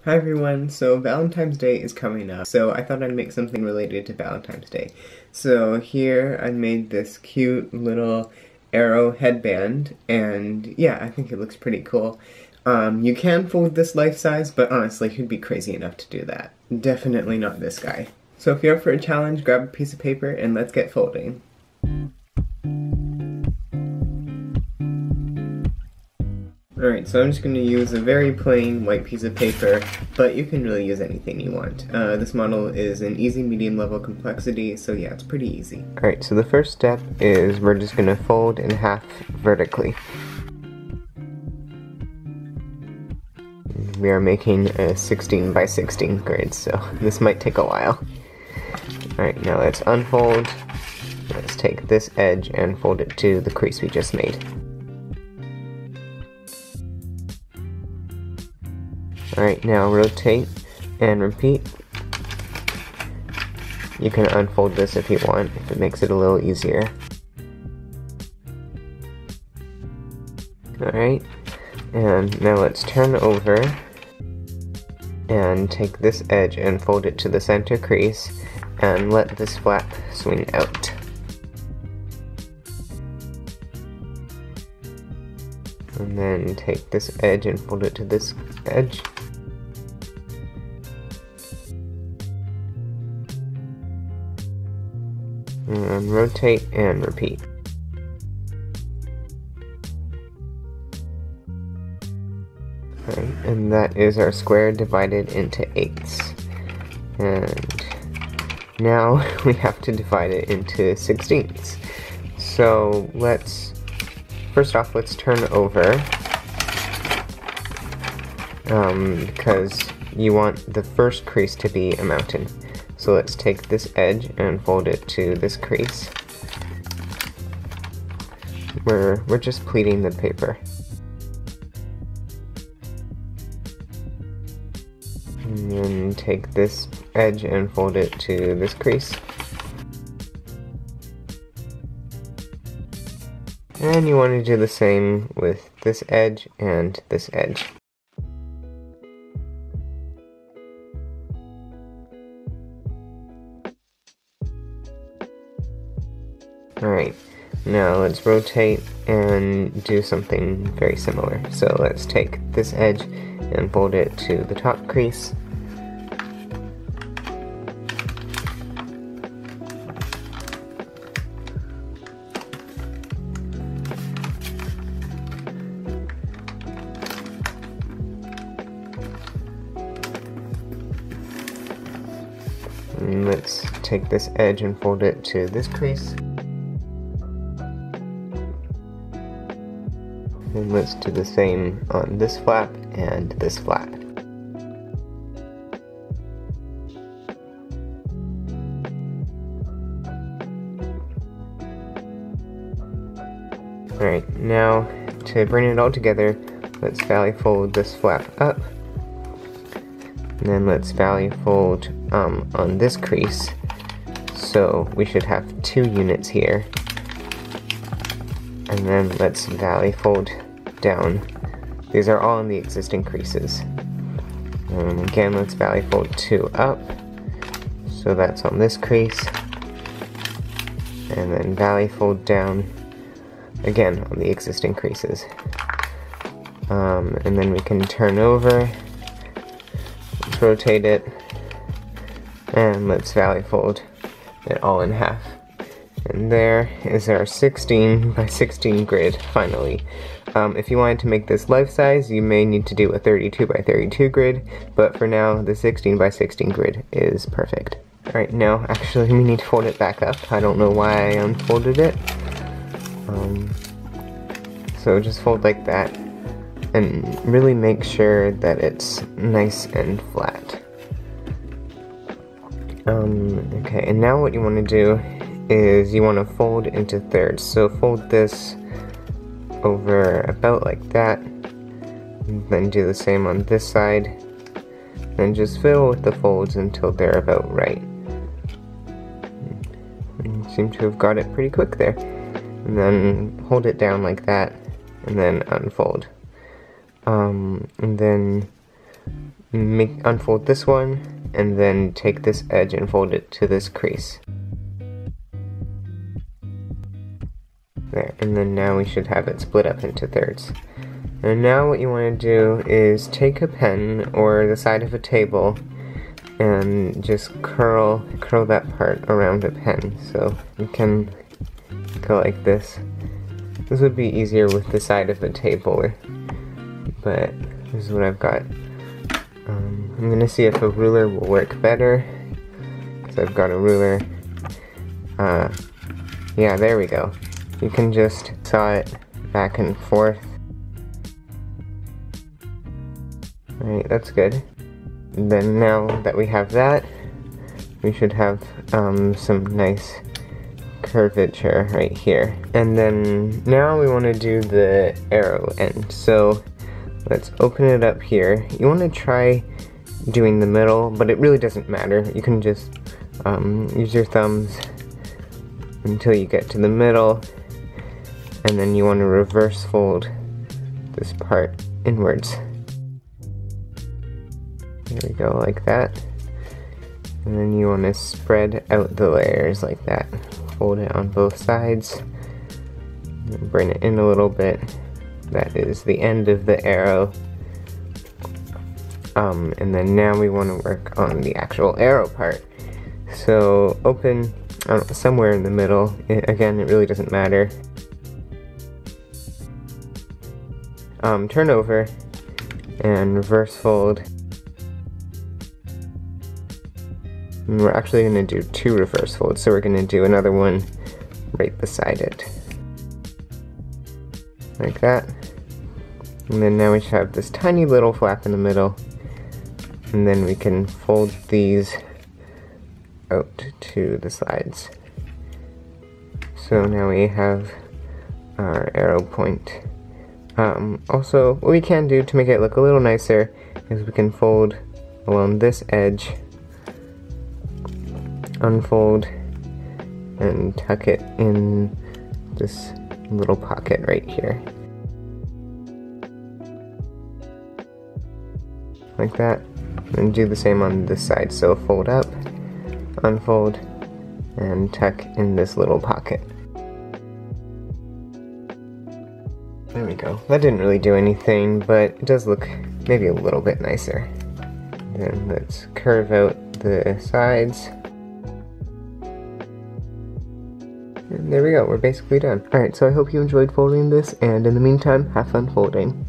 Hi everyone, so Valentine's Day is coming up, so I thought I'd make something related to Valentine's Day. So here I made this cute little arrow headband, and yeah, I think it looks pretty cool. You can fold this life size, but honestly, who'd be crazy enough to do that? Definitely not this guy. So if you're up for a challenge, grab a piece of paper and let's get folding. Alright, so I'm just going to use a very plain white piece of paper, but you can really use anything you want. This model is an easy medium level complexity, so yeah, it's pretty easy. Alright, so the first step is we're just going to fold in half vertically. We are making a 16 by 16 grid, so this might take a while. Alright, now let's unfold. Let's take this edge and fold it to the crease we just made. Alright, now rotate and repeat. You can unfold this if you want, if it makes it a little easier. Alright, and now let's turn over and take this edge and fold it to the center crease and let this flap swing out. And then take this edge and fold it to this edge. And rotate and repeat. Right, and that is our square divided into eighths. And now we have to divide it into sixteenths. So first off, let's turn over, because you want the first crease to be a mountain. So let's take this edge and fold it to this crease. We're just pleating the paper. And then take this edge and fold it to this crease. And you want to do the same with this edge and this edge. Alright, now let's rotate and do something very similar. So let's take this edge and fold it to the top crease. And let's take this edge and fold it to this crease. And let's do the same on this flap and this flap. Alright, now to bring it all together, let's valley fold this flap up. And then let's valley fold on this crease. So we should have 2 units here. And then let's valley fold down. These are all in the existing creases. And again, let's valley fold 2 up. So that's on this crease. And then valley fold down again on the existing creases. And then we can turn over. Let's rotate it. And let's valley fold it all in half. And there is our 16 by 16 grid, finally. If you wanted to make this life size, you may need to do a 32 by 32 grid, but for now, the 16 by 16 grid is perfect. Alright, now, actually, we need to fold it back up. I don't know why I unfolded it. So just fold like that, and really make sure that it's nice and flat. Okay, and now what you want to do is you want to fold into thirds. So fold this over about like that, and then do the same on this side, and just fill with the folds until they're about right. You seem to have got it pretty quick there. And then hold it down like that, and then unfold. And then unfold this one, and then take this edge and fold it to this crease. There, and then now we should have it split up into thirds. And now what you want to do is take a pen or the side of a table and just curl that part around a pen. So you can go like this. This would be easier with the side of a table, but this is what I've got. I'm gonna see if a ruler will work better, because I've got a ruler. Yeah, there we go. You can just saw it back and forth. Alright, that's good. And then now that we have that, we should have some nice curvature right here. And then now we want to do the arrow end. So let's open it up here. You want to try doing the middle, but it really doesn't matter. You can just use your thumbs until you get to the middle, and then you want to reverse fold this part inwards. There we go, like that. And then you want to spread out the layers like that. Fold it on both sides. Bring it in a little bit. That is the end of the arrow. And then now we want to work on the actual arrow part. So open somewhere in the middle. Again, it really doesn't matter. Turn over and reverse fold. And we're actually going to do 2 reverse folds, so we're going to do another one right beside it. Like that. And then now we should have this tiny little flap in the middle. And then we can fold these out to the sides. So now we have our arrow point. Also, what we can do to make it look a little nicer is we can fold along this edge, unfold, and tuck it in this little pocket right here. Like that. And do the same on this side. So fold up, unfold, and tuck in this little pocket. There we go. That didn't really do anything, but it does look maybe a little bit nicer. Then let's curve out the sides. And there we go, we're basically done. Alright, so I hope you enjoyed folding this, and in the meantime, have fun folding.